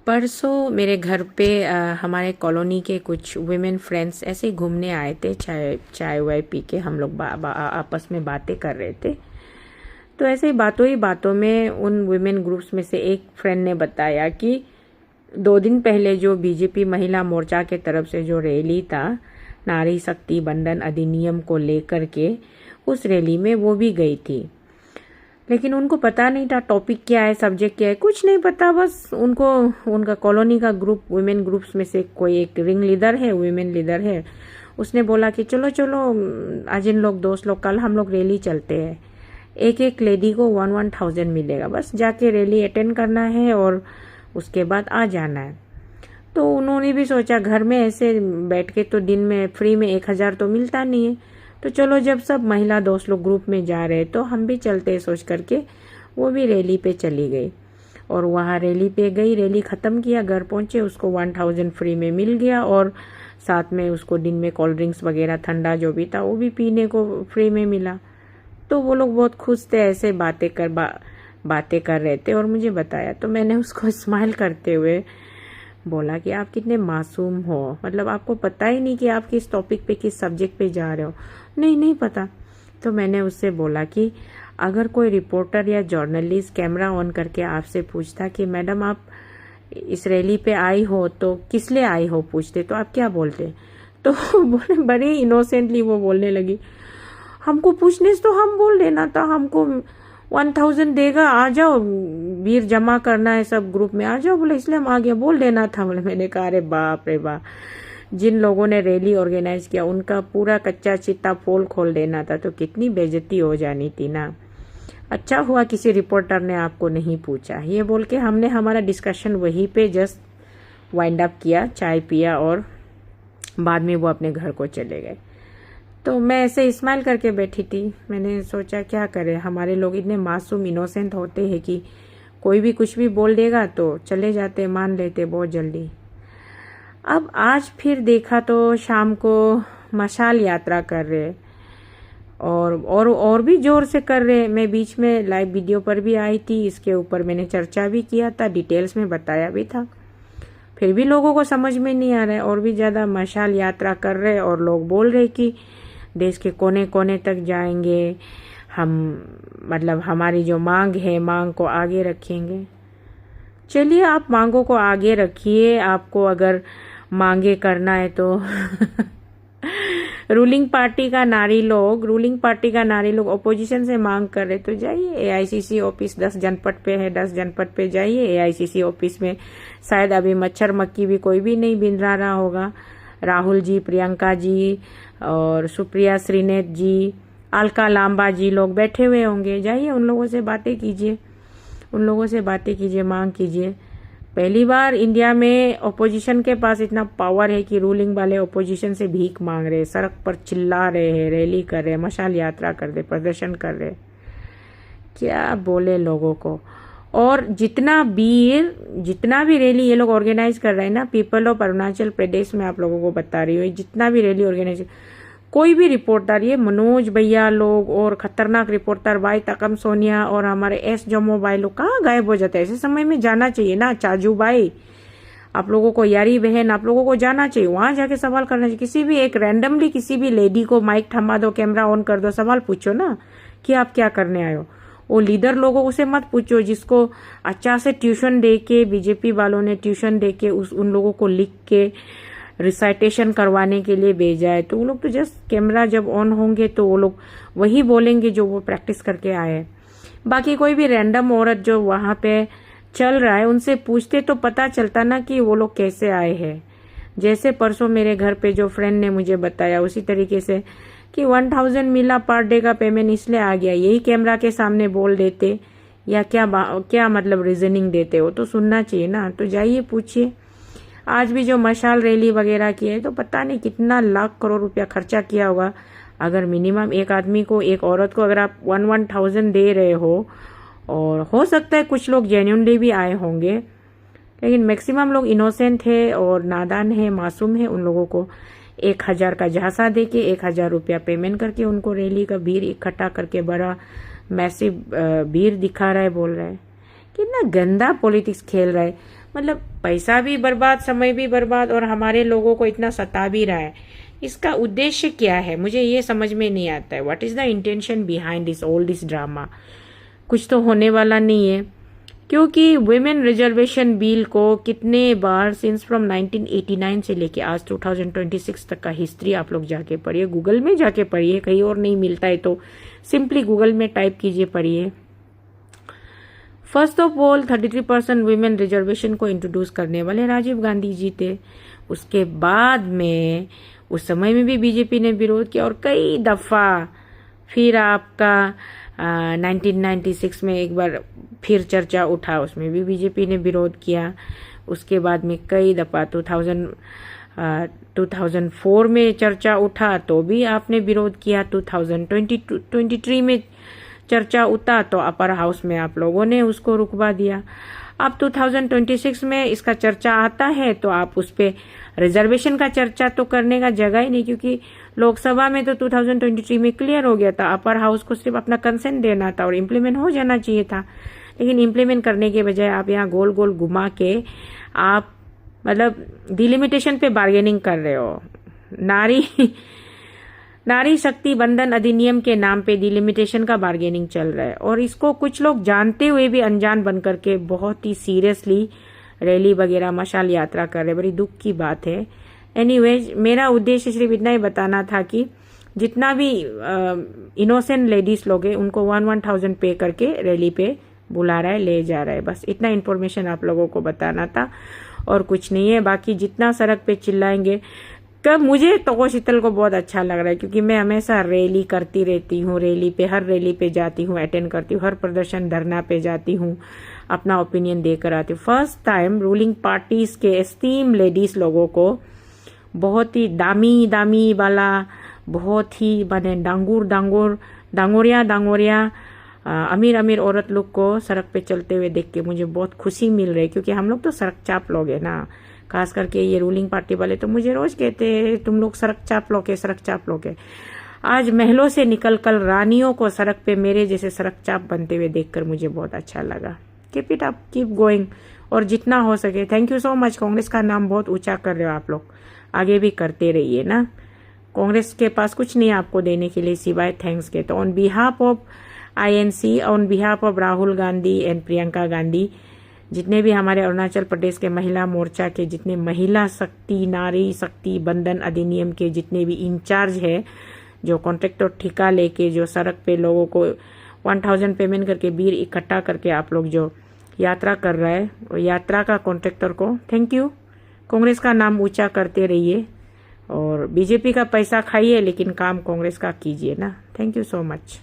परसों मेरे घर पे हमारे कॉलोनी के कुछ वुमेन फ्रेंड्स ऐसे ही घूमने आए थे। चाय चाय वाय पी के हम लोग आपस में बातें कर रहे थे। तो ऐसे ही बातों में उन वुमेन ग्रुप्स में से एक फ्रेंड ने बताया कि 2 दिन पहले जो बीजेपी महिला मोर्चा के तरफ से जो रैली था नारी शक्ति बंधन अधिनियम को लेकर के, उस रैली में वो भी गई थी। लेकिन उनको पता नहीं था टॉपिक क्या है, सब्जेक्ट क्या है, कुछ नहीं पता। बस उनको उनका कॉलोनी का ग्रुप वुमेन ग्रुप्स में से कोई एक रिंग लीडर है, वुमेन लीडर है, उसने बोला कि चलो चलो आज इन लोग दोस्त लोग कल हम लोग रैली चलते हैं। एक एक लेडी को 1,000 मिलेगा, बस जाके रैली अटेंड करना है और उसके बाद आ जाना है। तो उन्होंने भी सोचा घर में ऐसे बैठ के तो दिन में फ्री में 1,000 तो मिलता नहीं है, तो चलो जब सब महिला दोस्त लोग ग्रुप में जा रहे तो हम भी चलते सोच करके वो भी रैली पे चली गई। और वहाँ रैली पे गई, रैली ख़त्म किया, घर पहुँचे, उसको 1,000 फ्री में मिल गया और साथ में उसको दिन में कोल्ड ड्रिंक्स वगैरह ठंडा जो भी था वो भी पीने को फ्री में मिला। तो वो लोग बहुत खुश थे, ऐसे बातें कर रहे थे और मुझे बताया। तो मैंने उसको स्माइल करते हुए बोला कि आप कितने मासूम हो, मतलब आपको पता ही नहीं कि आप किस टॉपिक पे किस सब्जेक्ट पे जा रहे हो। नहीं पता। तो मैंने उससे बोला कि अगर कोई रिपोर्टर या जर्नलिस्ट कैमरा ऑन करके आपसे पूछता कि मैडम आप इस रैली पे आई हो तो किस लिए आई हो पूछते, तो आप क्या बोलते? तो बोले, बड़े इनोसेंटली वो बोलने लगी, हमको पूछने से तो हम बोल देना था, हमको 1,000 देगा, आ जाओ, बीर जमा करना है सब ग्रुप में, आ जाओ, बोले इसलिए हम आ गया, बोल देना था। बोले, मैंने कहा अरे बाप रे बाप, जिन लोगों ने रैली ऑर्गेनाइज किया उनका पूरा कच्चा चिट्टा पोल खोल देना था तो कितनी बेइज्जती हो जानी थी ना। अच्छा हुआ किसी रिपोर्टर ने आपको नहीं पूछा। ये बोल के हमने हमारा डिस्कशन वहीं पे जस्ट वाइंड अप किया, चाय पिया और बाद में वो अपने घर को चले गए। तो मैं ऐसे स्माइल करके बैठी थी। मैंने सोचा क्या करें, हमारे लोग इतने मासूम इनोसेंट होते हैं कि कोई भी कुछ भी बोल देगा तो चले जाते, मान लेते बहुत जल्दी। अब आज फिर देखा तो शाम को मशाल यात्रा कर रहे और भी जोर से कर रहे। मैं बीच में लाइव वीडियो पर भी आई थी, इसके ऊपर मैंने चर्चा भी किया था, डिटेल्स में बताया भी था। फिर भी लोगों को समझ में नहीं आ रहा है, और भी ज़्यादा मशाल यात्रा कर रहे और लोग बोल रहे कि देश के कोने कोने तक जाएंगे हम, मतलब हमारी जो मांग है मांग को आगे रखेंगे। चलिए आप मांगों को आगे रखिए, आपको अगर मांगे करना है तो रूलिंग पार्टी का नारी लोग ओपोजिशन से मांग कर रहे तो जाइए, एआईसीसी ऑफिस 10 जनपद पे है, 10 जनपद पे जाइए। एआईसीसी ऑफिस में शायद अभी मच्छर मक्खी भी कोई भी नहीं बिन रहा होगा। राहुल जी, प्रियंका जी और सुप्रिया श्रीनेत जी, अलका लांबा जी लोग बैठे हुए होंगे, जाइए उन लोगों से बातें कीजिए, मांग कीजिए। पहली बार इंडिया में ओपोजिशन के पास इतना पावर है कि रूलिंग वाले ओपोजिशन से भीख मांग रहे, सड़क पर चिल्ला रहे हैं, रैली कर रहे, मशाल यात्रा कर रहे, प्रदर्शन कर रहे। क्या बोले लोगों को। और जितना भी रैली ये लोग ऑर्गेनाइज कर रहे हैं ना, पीपल ऑफ अरुणाचल प्रदेश में आप लोगों को बता रही हूँ, जितना भी रैली ऑर्गेनाइज, कोई भी रिपोर्टर, ये मनोज भैया लोग और खतरनाक रिपोर्टर भाई तकम सोनिया और हमारे एस जम्मो भाई लोग कहाँ गायब हो जाते हैं? ऐसे समय में जाना चाहिए ना, चाजू भाई आप लोगों को, यारी बहन आप लोगों को जाना चाहिए, वहां जाके सवाल करना चाहिए। किसी भी एक रैंडमली किसी भी लेडी को माइक थमा दो, कैमरा ऑन कर दो, सवाल पूछो ना कि आप क्या करने आए हो। वो लीडर लोगों से मत पूछो जिसको अच्छा से ट्यूशन दे के, बीजेपी वालों ने ट्यूशन दे के उन लोगों को लिख के रिसाइटेशन करवाने के लिए भेजा है। तो वो लोग तो जस्ट कैमरा जब ऑन होंगे तो वो लोग वही बोलेंगे जो वो प्रैक्टिस करके आए। बाकी कोई भी रैंडम औरत जो वहां पे चल रहा है उनसे पूछते तो पता चलता ना कि वो लोग कैसे आए हैं। जैसे परसों मेरे घर पे जो फ्रेंड ने मुझे बताया उसी तरीके से कि 1,000 मिला पर डे का पेमेंट इसलिए आ गया, यही कैमरा के सामने बोल देते या क्या मतलब रीजनिंग देते हो, तो सुनना चाहिए ना। तो जाइए पूछिए। आज भी जो मशाल रैली वगैरह की है तो पता नहीं कितना लाख करोड़ रुपया खर्चा किया होगा। अगर मिनिमम एक आदमी को, एक औरत को अगर आप 1,000 दे रहे हो, और हो सकता है कुछ लोग जेन्युइनली भी आए होंगे, लेकिन मैक्सिमम लोग इनोसेंट है और नादान है, मासूम है। उन लोगों को 1,000 का झांसा दे के 1,000 रुपया पेमेंट करके उनको रैली का भीड़ इकट्ठा करके बड़ा मैसिव भीड़ दिखा रहा है, बोल रहा है। कितना गंदा पॉलिटिक्स खेल रहा है। मतलब पैसा भी बर्बाद, समय भी बर्बाद, और हमारे लोगों को इतना सता भी रहा है। इसका उद्देश्य क्या है, मुझे ये समझ में नहीं आता है। What is the intention behind this all this drama. कुछ तो होने वाला नहीं है, क्योंकि वुमेन रिजर्वेशन बिल को कितने बार सिंस फ्रॉम 1989 से लेके आज 2026 तक का हिस्ट्री आप लोग जाके पढ़िए, गूगल में जाके पढ़िए, कहीं और नहीं मिलता है तो सिंपली गूगल में टाइप कीजिए, पढ़िए। First of all 33% women reservation को इंट्रोड्यूस करने वाले राजीव गांधी जी थे। उसके बाद में उस समय में भी बीजेपी ने विरोध किया, और कई दफा फिर आपका 1996 में एक बार फिर चर्चा उठा, उसमें भी बीजेपी ने विरोध किया। उसके बाद में कई दफा 2004 में चर्चा उठा तो भी आपने विरोध किया। 2023 में चर्चा उठा तो अपर हाउस में आप लोगों ने उसको रुकवा दिया। अब 2026 में इसका चर्चा आता है तो आप उस पे रिजर्वेशन का चर्चा तो करने का जगह ही नहीं, क्योंकि लोकसभा में तो 2023 में क्लियर हो गया था। अपर हाउस को सिर्फ अपना कंसेंट देना था और इम्प्लीमेंट हो जाना चाहिए था, लेकिन इम्प्लीमेंट करने के बजाय आप यहाँ गोल गोल घुमा के आप मतलब डिलिमिटेशन पे बार्गेनिंग कर रहे हो। नारी शक्ति बंधन अधिनियम के नाम पे डिलिमिटेशन का बार्गेनिंग चल रहा है, और इसको कुछ लोग जानते हुए भी अनजान बन करके बहुत ही सीरियसली रैली वगैरह मशाल यात्रा कर रहे हैं। बड़ी दुख की बात है। एनीवेज, मेरा उद्देश्य सिर्फ इतना ही बताना था कि जितना भी इनोसेंट लेडीज लोग हैं उनको 1,000 पे करके रैली पे बुला रहा है, ले जा रहा है। बस इतना इन्फॉर्मेशन आप लोगों को बताना था और कुछ नहीं है। बाकी जितना सड़क पे चिल्लाएंगे, कब मुझे तो शीतल को बहुत अच्छा लग रहा है, क्योंकि मैं हमेशा रैली करती रहती हूँ, हर रैली पे जाती हूँ, अटेंड करती हूँ, हर प्रदर्शन धरना पे जाती हूँ, अपना ओपिनियन देकर आती हूँ। फर्स्ट टाइम रूलिंग पार्टीज के एस्टीम लेडीज लोगों को बहुत ही दामी वाला, बहुत ही बने डांगोरिया अमीर औरत लोग को सड़क पे चलते हुए देख के मुझे बहुत खुशी मिल रही है, क्योंकि हम लोग तो सड़क चाप लोग है ना। खास करके ये रूलिंग पार्टी वाले तो मुझे रोज कहते हैं तुम लोग सड़क चाप लोग है। आज महलों से निकल कर रानियों को सड़क पे मेरे जैसे सड़क चाप बनते हुए देखकर मुझे बहुत अच्छा लगा। Keep it up, keep going, और जितना हो सके। Thank you so much. Congress का नाम बहुत ऊंचा कर रहे हो आप लोग, आगे भी करते रहिए ना। कांग्रेस के पास कुछ नहीं आपको देने के लिए सिवाय थैंक्स के। तो on behalf of INC, on behalf of Rahul Gandhi and Priyanka Gandhi, जितने भी हमारे अरुणाचल प्रदेश के महिला मोर्चा के जितने महिला शक्ति, नारी शक्ति बंधन अधिनियम के जितने भी इंचार्ज है, जो कॉन्ट्रैक्ट और ठेका लेके जो सड़क पे लोगों को 1,000 पेमेंट करके बीर इकट्ठा करके आप लोग जो यात्रा कर रहा है, और यात्रा का कॉन्ट्रैक्टर को थैंक यू। कांग्रेस का नाम ऊंचा करते रहिए, और बीजेपी का पैसा खाइए लेकिन काम कांग्रेस का कीजिए ना। Thank you so much.